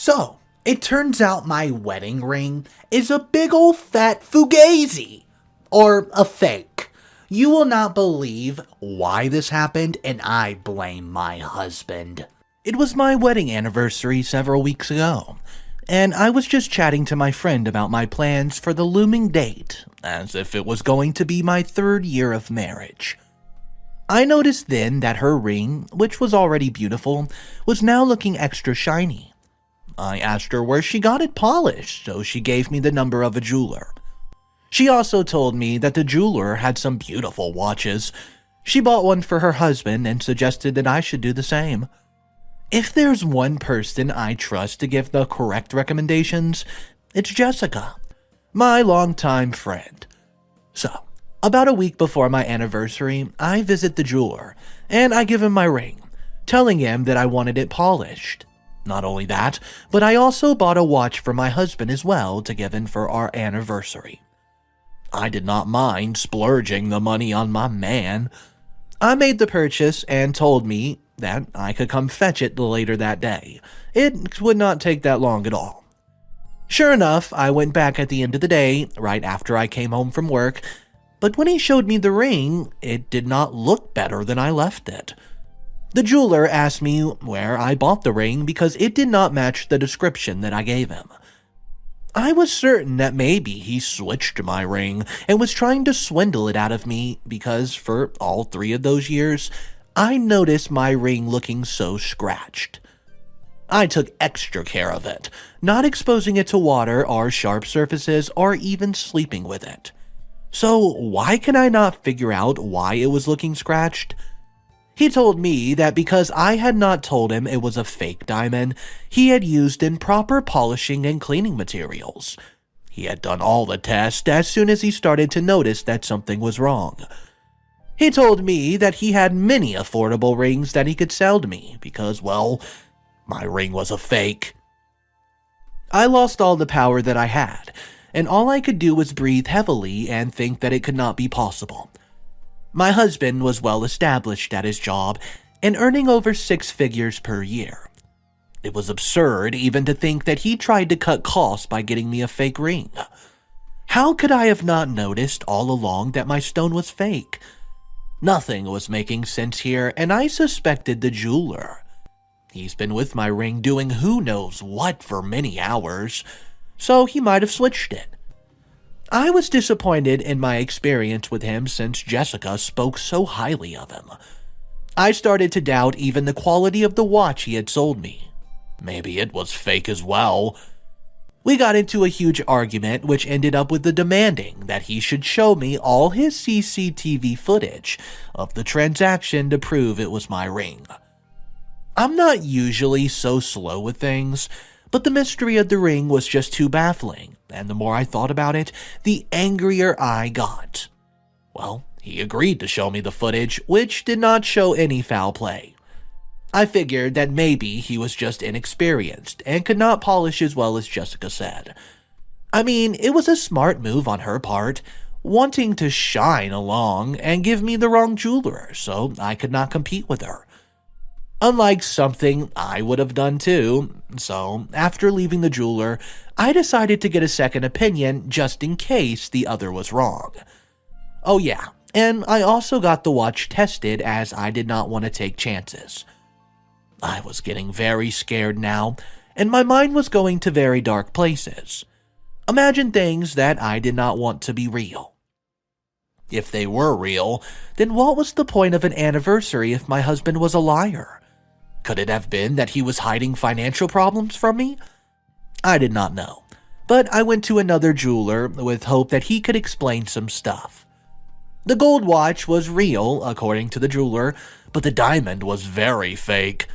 So, it turns out my wedding ring is a big old fat fugazi, or a fake. You will not believe why this happened, and I blame my husband. It was my wedding anniversary several weeks ago, and I was just chatting to my friend about my plans for the looming date, as if it was going to be my 3rd year of marriage. I noticed then that her ring, which was already beautiful, was now looking extra shiny. I asked her where she got it polished, so she gave me the number of a jeweler. She also told me that the jeweler had some beautiful watches. She bought one for her husband and suggested that I should do the same. If there's one person I trust to give the correct recommendations, it's Jessica, my longtime friend. So, about a week before my anniversary, I visit the jeweler, and I give him my ring, telling him that I wanted it polished. Not only that, but I also bought a watch for my husband as well to give him for our anniversary. I did not mind splurging the money on my man. I made the purchase and told me that I could come fetch it later that day. It would not take that long at all. Sure enough, I went back at the end of the day, right after I came home from work, but when he showed me the ring, it did not look better than I left it. The jeweler asked me where I bought the ring because it did not match the description that I gave him. I was certain that maybe he switched my ring and was trying to swindle it out of me because for all 3 of those years, I noticed my ring looking so scratched. I took extra care of it, not exposing it to water or sharp surfaces or even sleeping with it. So why can I not figure out why it was looking scratched? He told me that because I had not told him it was a fake diamond, he had used improper polishing and cleaning materials. He had done all the tests as soon as he started to notice that something was wrong. He told me that he had many affordable rings that he could sell to me because, well, my ring was a fake. I lost all the power that I had, and all I could do was breathe heavily and think that it could not be possible. My husband was well established at his job and earning over 6 figures per year. It was absurd even to think that he tried to cut costs by getting me a fake ring. How could I have not noticed all along that my stone was fake? Nothing was making sense here, and I suspected the jeweler. He's been with my ring doing who knows what for many hours, so he might have switched it. I was disappointed in my experience with him since Jessica spoke so highly of him. I started to doubt even the quality of the watch he had sold me. Maybe it was fake as well. We got into a huge argument which ended up with the demanding that he should show me all his CCTV footage of the transaction to prove it was my ring. I'm not usually so slow with things, but the mystery of the ring was just too baffling, and the more I thought about it, the angrier I got. Well, he agreed to show me the footage, which did not show any foul play. I figured that maybe he was just inexperienced and could not polish as well as Jessica said. I mean, it was a smart move on her part, wanting to shine along and give me the wrong jeweler so I could not compete with her. Unlike something I would have done too, so after leaving the jeweler, I decided to get a second opinion just in case the other was wrong. Oh yeah, and I also got the watch tested as I did not want to take chances. I was getting very scared now, and my mind was going to very dark places. Imagine things that I did not want to be real. If they were real, then what was the point of an anniversary if my husband was a liar? Could it have been that he was hiding financial problems from me? I did not know, but I went to another jeweler with hope that he could explain some stuff. The gold watch was real, according to the jeweler, but the diamond was very fake.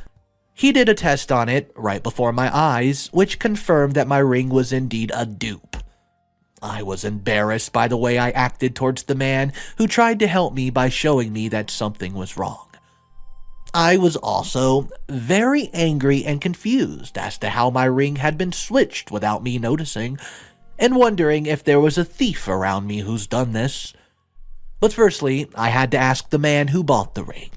He did a test on it right before my eyes, which confirmed that my ring was indeed a dupe. I was embarrassed by the way I acted towards the man who tried to help me by showing me that something was wrong. I was also very angry and confused as to how my ring had been switched without me noticing, and wondering if there was a thief around me who's done this. But firstly, I had to ask the man who bought the ring,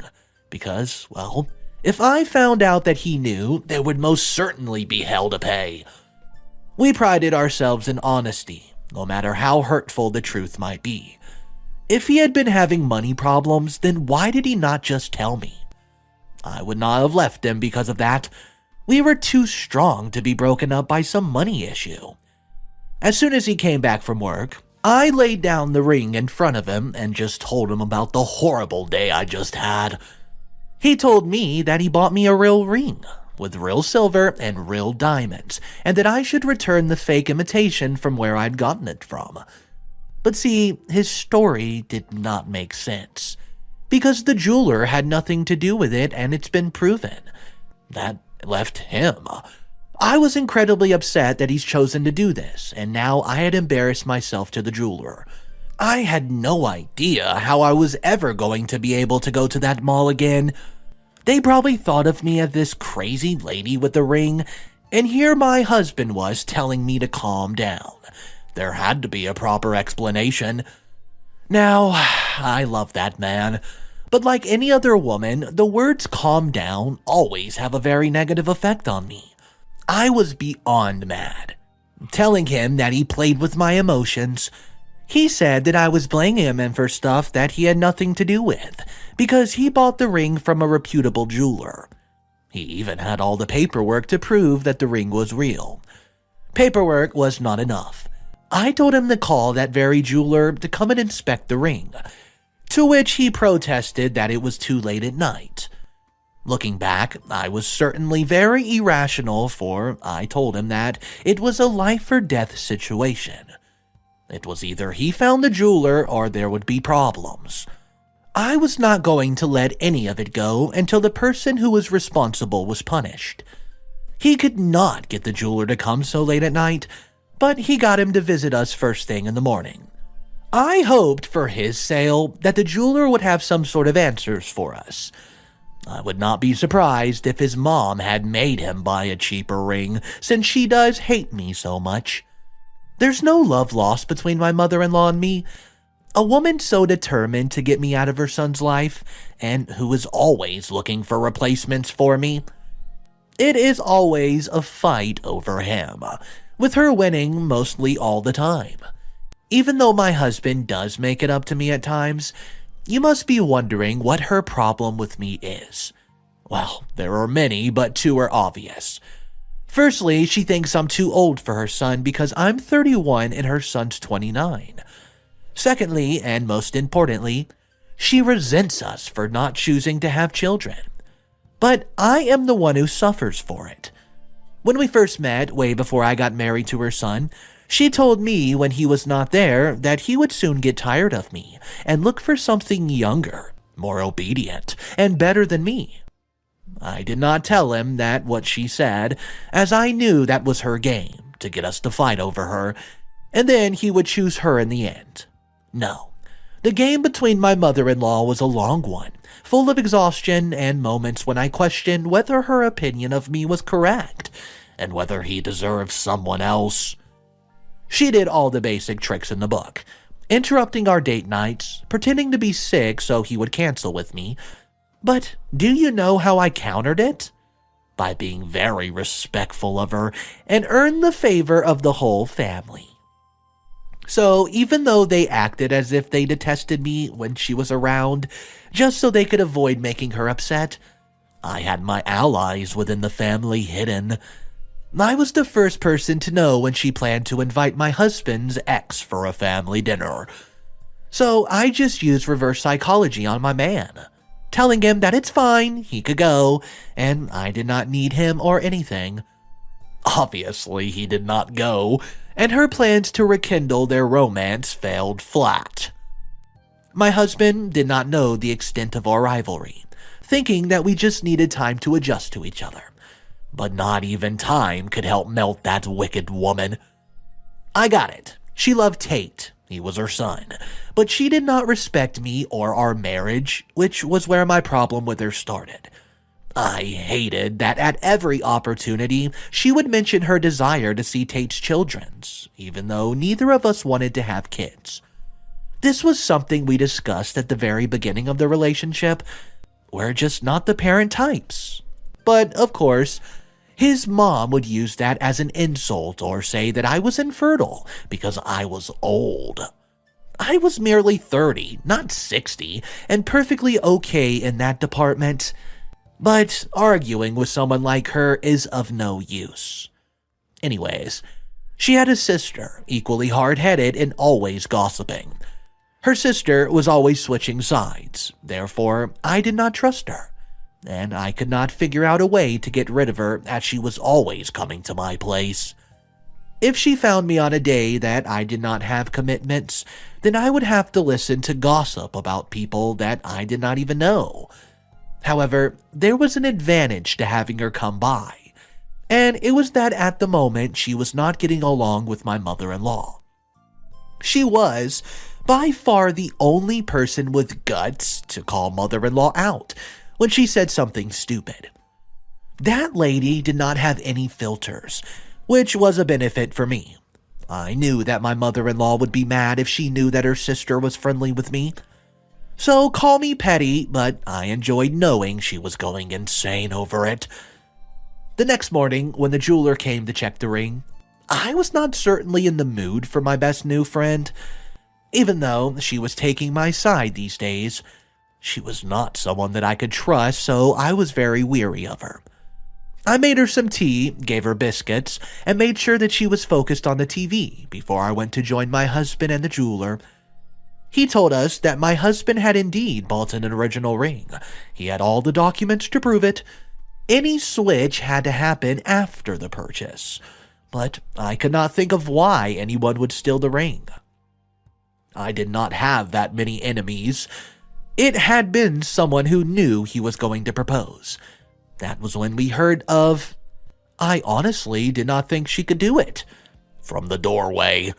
because, well, If I found out that he knew, there would most certainly be hell to pay. We prided ourselves in honesty, no matter how hurtful the truth might be. If he had been having money problems, then why did he not just tell me? I would not have left him because of that. We were too strong to be broken up by some money issue. As soon as he came back from work, I laid down the ring in front of him and just told him about the horrible day I just had. He told me that he bought me a real ring, with real silver and real diamonds, and that I should return the fake imitation from where I'd gotten it from. But see, his story did not make sense, because the jeweler had nothing to do with it and it's been proven. That left him. I was incredibly upset that he's chosen to do this, and now I had embarrassed myself to the jeweler. I had no idea how I was ever going to be able to go to that mall again. They probably thought of me as this crazy lady with the ring, and here my husband was telling me to calm down. There had to be a proper explanation. Now, I love that man, but like any other woman, the words calm down always have a very negative effect on me. I was beyond mad, telling him that he played with my emotions. He said that I was blaming him for stuff that he had nothing to do with, because he bought the ring from a reputable jeweler. He even had all the paperwork to prove that the ring was real. Paperwork was not enough. I told him to call that very jeweler to come and inspect the ring, to which he protested that it was too late at night. Looking back, I was certainly very irrational, for I told him that it was a life-or-death situation. It was either he found the jeweler or there would be problems. I was not going to let any of it go until the person who was responsible was punished. He could not get the jeweler to come so late at night, but he got him to visit us first thing in the morning. I hoped for his sale that the jeweler would have some sort of answers for us. I would not be surprised if his mom had made him buy a cheaper ring, since she does hate me so much. There's no love lost between my mother-in-law and me. A woman so determined to get me out of her son's life, and who is always looking for replacements for me. It is always a fight over him, with her winning mostly all the time. Even though my husband does make it up to me at times, you must be wondering what her problem with me is. Well, there are many, but two are obvious. Firstly, she thinks I'm too old for her son because I'm 31 and her son's 29. Secondly, and most importantly, she resents us for not choosing to have children. But I am the one who suffers for it. When we first met, way before I got married to her son, she told me when he was not there that he would soon get tired of me and look for something younger, more obedient, and better than me. I did not tell him that what she said, as I knew that was her game, to get us to fight over her, and then he would choose her in the end. No, the game between my mother-in-law was a long one, full of exhaustion and moments when I questioned whether her opinion of me was correct, and whether he deserved someone else. She did all the basic tricks in the book, interrupting our date nights, pretending to be sick so he would cancel with me. But do you know how I countered it? By being very respectful of her and earned the favor of the whole family. So even though they acted as if they detested me when she was around, just so they could avoid making her upset, I had my allies within the family hidden. I was the first person to know when she planned to invite my husband's ex for a family dinner. So I just used reverse psychology on my man, telling him that it's fine, he could go, and I did not need him or anything. Obviously, he did not go, and her plans to rekindle their romance failed flat. My husband did not know the extent of our rivalry, thinking that we just needed time to adjust to each other. But not even time could help melt that wicked woman. I got it. She loved Tate. He was her son. But she did not respect me or our marriage, which was where my problem with her started. I hated that at every opportunity, she would mention her desire to see Tate's children, even though neither of us wanted to have kids. This was something we discussed at the very beginning of the relationship, we're just not the parent types. But, of course, his mom would use that as an insult or say that I was infertile because I was old. I was merely 30, not 60, and perfectly okay in that department. But arguing with someone like her is of no use. Anyways, she had a sister, equally hard-headed and always gossiping. Her sister was always switching sides, therefore I did not trust her, and I could not figure out a way to get rid of her as she was always coming to my place. If she found me on a day that I did not have commitments, then I would have to listen to gossip about people that I did not even know. However, there was an advantage to having her come by, and it was that at the moment she was not getting along with my mother-in-law. She was, by far, the only person with guts to call mother-in-law out when she said something stupid. That lady did not have any filters, which was a benefit for me. I knew that my mother-in-law would be mad if she knew that her sister was friendly with me. So call me petty, but I enjoyed knowing she was going insane over it. The next morning, when the jeweler came to check the ring, I was not certainly in the mood for my best new friend. Even though she was taking my side these days, she was not someone that I could trust, so I was very weary of her. I made her some tea, gave her biscuits, and made sure that she was focused on the TV before I went to join my husband and the jeweler. He told us that my husband had indeed bought an original ring. He had all the documents to prove it. Any switch had to happen after the purchase, but I could not think of why anyone would steal the ring. I did not have that many enemies. It had been someone who knew he was going to propose. That was when we heard of... I honestly did not think she could do it. From the doorway.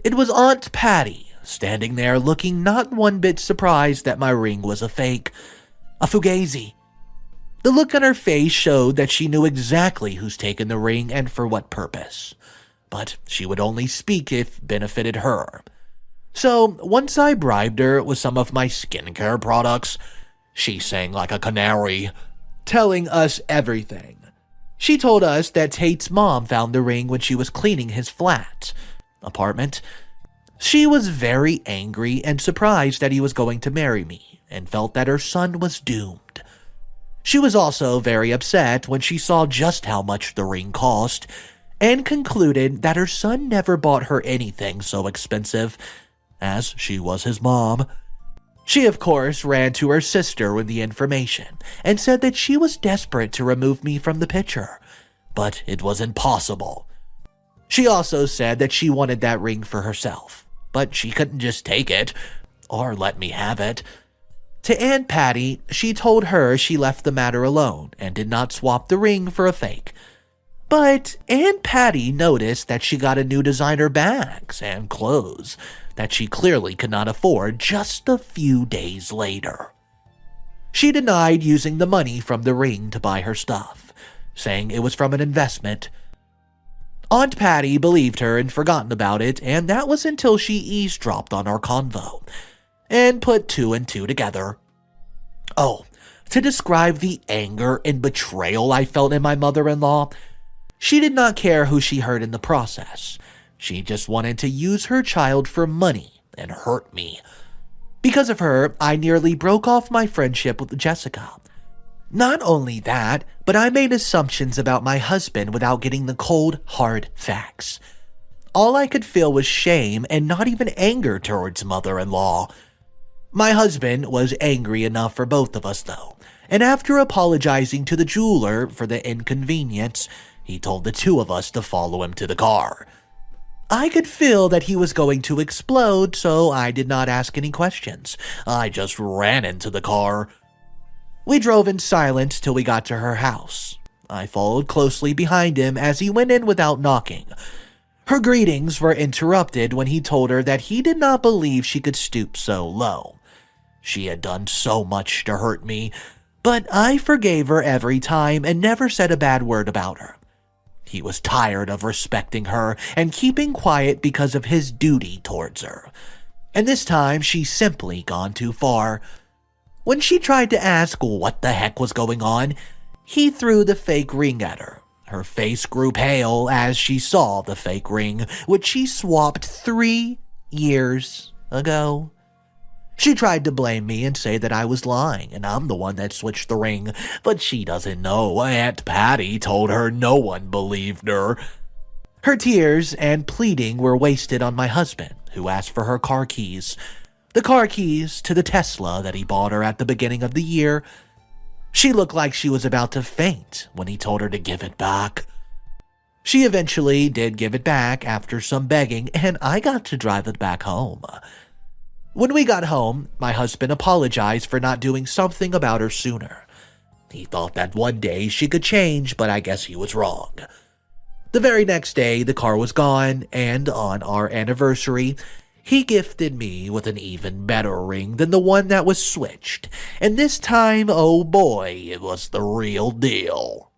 It was Aunt Pattie, standing there looking not one bit surprised that my ring was a fake. A fugazi. The look on her face showed that she knew exactly who's taken the ring and for what purpose. But she would only speak if benefited her. So, once I bribed her with some of my skincare products, she sang like a canary, telling us everything. She told us that Tate's mom found the ring when she was cleaning his apartment. She was very angry and surprised that he was going to marry me, and felt that her son was doomed. She was also very upset when she saw just how much the ring cost, and concluded that her son never bought her anything so expensive, as she was his mom. She, of course, ran to her sister with the information, and said that she was desperate to remove me from the picture, but it was impossible. She also said that she wanted that ring for herself, but she couldn't just take it, or let me have it. To Aunt Pattie, she told her she left the matter alone and did not swap the ring for a fake. But Aunt Pattie noticed that she got a new designer bags and clothes that she clearly could not afford just a few days later. She denied using the money from the ring to buy her stuff, saying it was from an investment. Aunt Pattie believed her and forgotten about it, and that was until she eavesdropped on our convo and put two and two together. Oh, to describe the anger and betrayal I felt in my mother-in-law, she did not care who she hurt in the process. She just wanted to use her child for money and hurt me. Because of her, I nearly broke off my friendship with Jessica. Not only that, but I made assumptions about my husband without getting the cold, hard facts. All I could feel was shame and not even anger towards mother-in-law. My husband was angry enough for both of us, though, and after apologizing to the jeweler for the inconvenience, he told the two of us to follow him to the car. I could feel that he was going to explode, so I did not ask any questions. I just ran into the car. We drove in silence till we got to her house. I followed closely behind him as he went in without knocking. Her greetings were interrupted when he told her that he did not believe she could stoop so low. She had done so much to hurt me, but I forgave her every time and never said a bad word about her. He was tired of respecting her and keeping quiet because of his duty towards her. And this time, she's simply gone too far. When she tried to ask what the heck was going on, he threw the fake ring at her. Her face grew pale as she saw the fake ring, which she swapped 3 years ago. She tried to blame me and say that I was lying and I'm the one that switched the ring, but she doesn't know Aunt Pattie told her no one believed her. Her tears and pleading were wasted on my husband, who asked for her car keys. The car keys to the Tesla that he bought her at the beginning of the year. She looked like she was about to faint when he told her to give it back. She eventually did give it back after some begging, and I got to drive it back home. When we got home, my husband apologized for not doing something about her sooner. He thought that one day she could change, but I guess he was wrong. The very next day, the car was gone, and on our anniversary, he gifted me with an even better ring than the one that was switched, and this time, oh boy, it was the real deal.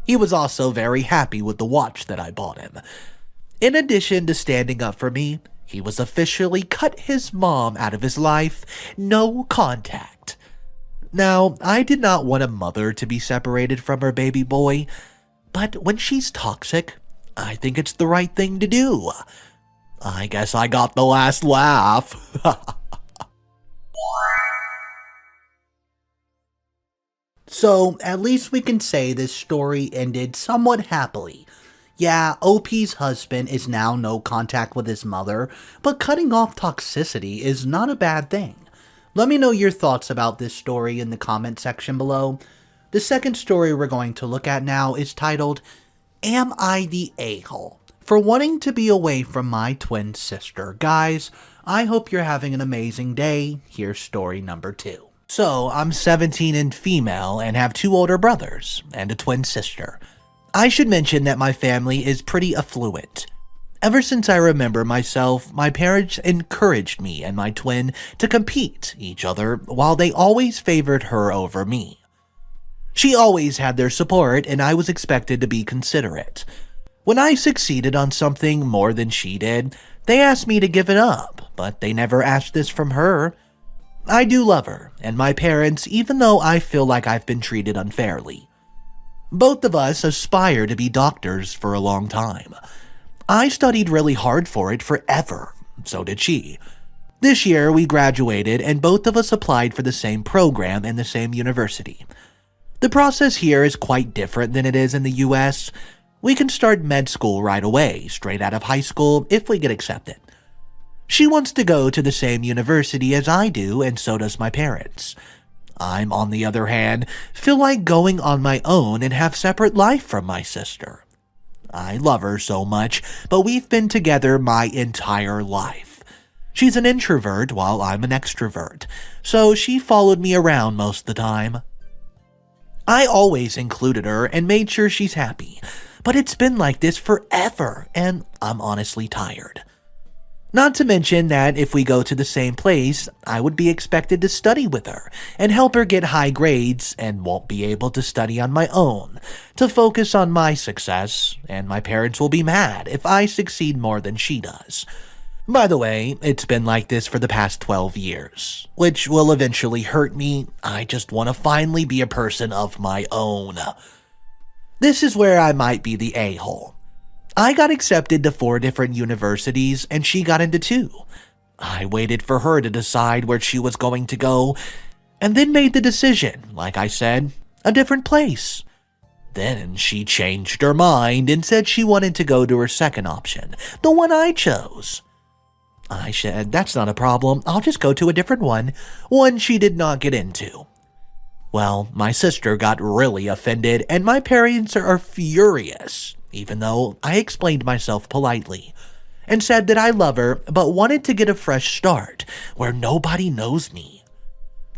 He was also very happy with the watch that I bought him. In addition to standing up for me, he was officially cut his mom out of his life, no contact. Now, I did not want a mother to be separated from her baby boy, but when she's toxic, I think it's the right thing to do. I guess I got the last laugh. So, at least we can say this story ended somewhat happily. Yeah, OP's husband is now no contact with his mother, but cutting off toxicity is not a bad thing. Let me know your thoughts about this story in the comment section below. The second story we're going to look at now is titled, Am I the A-hole for wanting to be away from my twin sister? Guys, I hope you're having an amazing day. Here's story number 2. So, I'm 17 and female and have 2 older brothers and a twin sister. I should mention that my family is pretty affluent. Ever since I remember myself, my parents encouraged me and my twin to compete each other while they always favored her over me. She always had their support and I was expected to be considerate. When I succeeded on something more than she did, they asked me to give it up, but they never asked this from her. I do love her and my parents, even though I feel like I've been treated unfairly. Both of us aspire to be doctors for a long time. I studied really hard for it forever, so did she. This year we graduated and both of us applied for the same program in the same university. The process here is quite different than it is in the US. We can start med school right away, straight out of high school, if we get accepted. She wants to go to the same university as I do, and so does my parents. I'm, on the other hand, feel like going on my own and have separate life from my sister. I love her so much, but we've been together my entire life. She's an introvert while I'm an extrovert, so she followed me around most of the time. I always included her and made sure she's happy, but it's been like this forever, and I'm honestly tired. Not to mention that if we go to the same place, I would be expected to study with her and help her get high grades and won't be able to study on my own, to focus on my success, and my parents will be mad if I succeed more than she does. By the way, it's been like this for the past 12 years, which will eventually hurt me. I just want to finally be a person of my own. This is where I might be the a-hole. I got accepted to 4 different universities and she got into 2. I waited for her to decide where she was going to go and then made the decision, like I said, a different place. Then she changed her mind and said she wanted to go to her second option, the one I chose. I said, that's not a problem, I'll just go to a different one she did not get into. Well, my sister got really offended and my parents are furious, even though I explained myself politely, and said that I love her but wanted to get a fresh start where nobody knows me.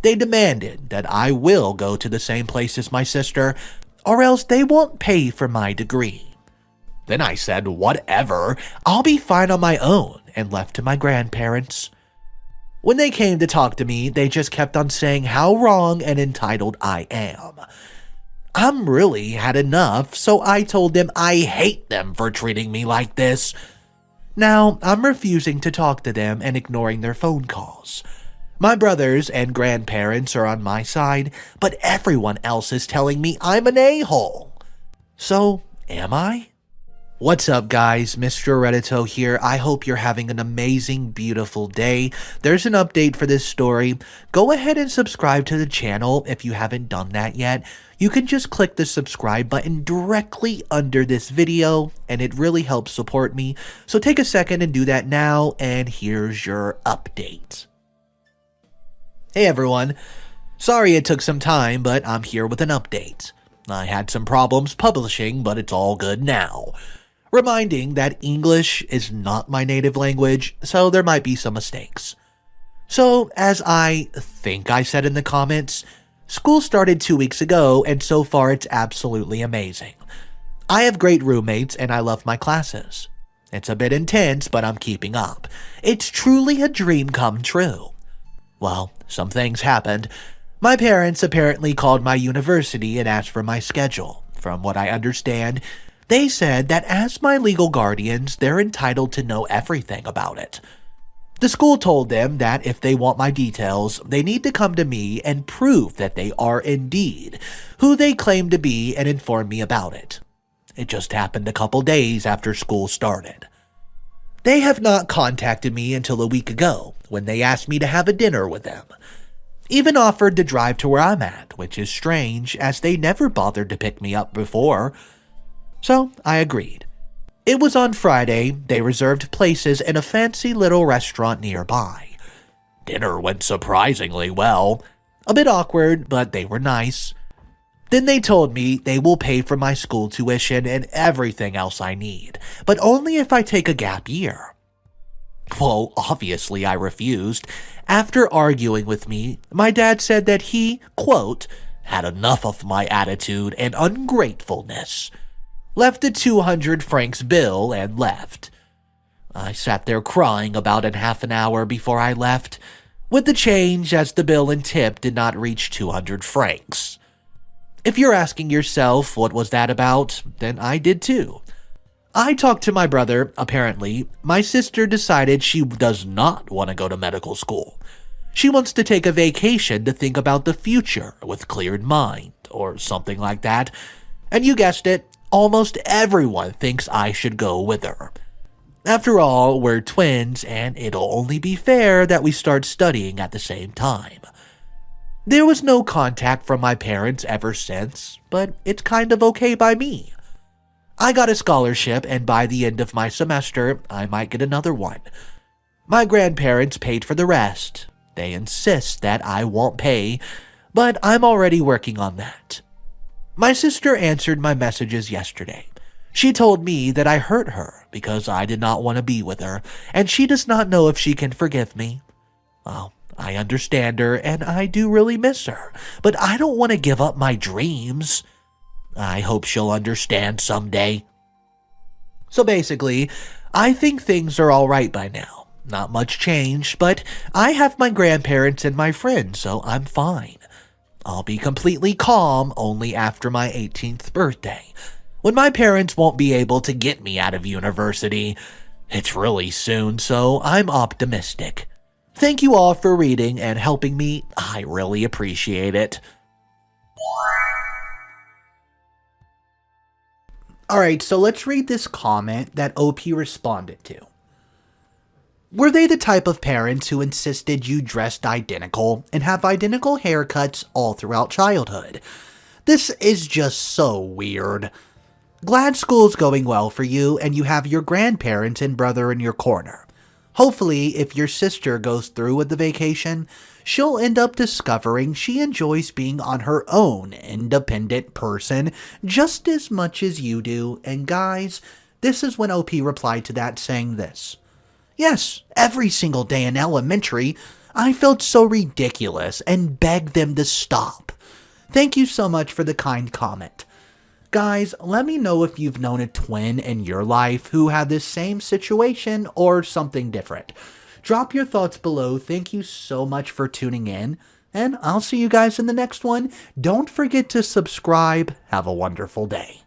They demanded that I will go to the same place as my sister, or else they won't pay for my degree. Then I said, whatever, I'll be fine on my own, and left to my grandparents. When they came to talk to me, they just kept on saying how wrong and entitled I am. I'm really had enough, so I told them I hate them for treating me like this. Now, I'm refusing to talk to them and ignoring their phone calls. My brothers and grandparents are on my side, but everyone else is telling me I'm an a-hole. So, am I? What's up, guys? Mr. Reddito here. I hope you're having an amazing, beautiful day. There's an update for this story. Go ahead and subscribe to the channel if you haven't done that yet. You can just click the subscribe button directly under this video, and it really helps support me. So take a second and do that now, and here's your update. Hey everyone. Sorry it took some time, but I'm here with an update. I had some problems publishing, but it's all good now. Reminding that English is not my native language, so there might be some mistakes. So, as I think I said in the comments, school started 2 weeks ago, and so far it's absolutely amazing. I have great roommates, and I love my classes. It's a bit intense, but I'm keeping up. It's truly a dream come true. Well, some things happened. My parents apparently called my university and asked for my schedule. From what I understand, they said that as my legal guardians, they're entitled to know everything about it. The school told them that if they want my details, they need to come to me and prove that they are indeed who they claim to be and inform me about it. It just happened a couple days after school started. They have not contacted me until a week ago, when they asked me to have a dinner with them. Even offered to drive to where I'm at, which is strange, as they never bothered to pick me up before. So, I agreed. It was on Friday. They reserved places in a fancy little restaurant nearby. Dinner went surprisingly well. A bit awkward, but they were nice. Then they told me they will pay for my school tuition and everything else I need, but only if I take a gap year. Well, obviously I refused. After arguing with me, my dad said that he, quote, had enough of my attitude and ungratefulness. Left a 200 francs bill and left. I sat there crying about in half an hour before I left, with the change as the bill and tip did not reach 200 francs. If you're asking yourself what was that about, then I did too. I talked to my brother. Apparently, my sister decided she does not want to go to medical school. She wants to take a vacation to think about the future with cleared mind, or something like that. And you guessed it, almost everyone thinks I should go with her. After all, we're twins, and it'll only be fair that we start studying at the same time. There was no contact from my parents ever since, but it's kind of okay by me. I got a scholarship, and by the end of my semester, I might get another one. My grandparents paid for the rest. They insist that I won't pay, but I'm already working on that. My sister answered my messages yesterday. She told me that I hurt her because I did not want to be with her, and she does not know if she can forgive me. Well, I understand her, and I do really miss her, but I don't want to give up my dreams. I hope she'll understand someday. So basically, I think things are alright by now. Not much changed, but I have my grandparents and my friends, so I'm fine. I'll be completely calm only after my 18th birthday, when my parents won't be able to get me out of university. It's really soon, so I'm optimistic. Thank you all for reading and helping me. I really appreciate it. Alright, so let's read this comment that OP responded to. Were they the type of parents who insisted you dressed identical and have identical haircuts all throughout childhood? This is just so weird. Glad school's going well for you and you have your grandparents and brother in your corner. Hopefully, if your sister goes through with the vacation, she'll end up discovering she enjoys being on her own independent person just as much as you do. And guys, this is when OP replied to that saying this. Yes, every single day in elementary, I felt so ridiculous and begged them to stop. Thank you so much for the kind comment. Guys, let me know if you've known a twin in your life who had this same situation or something different. Drop your thoughts below. Thank you so much for tuning in, and I'll see you guys in the next one. Don't forget to subscribe. Have a wonderful day.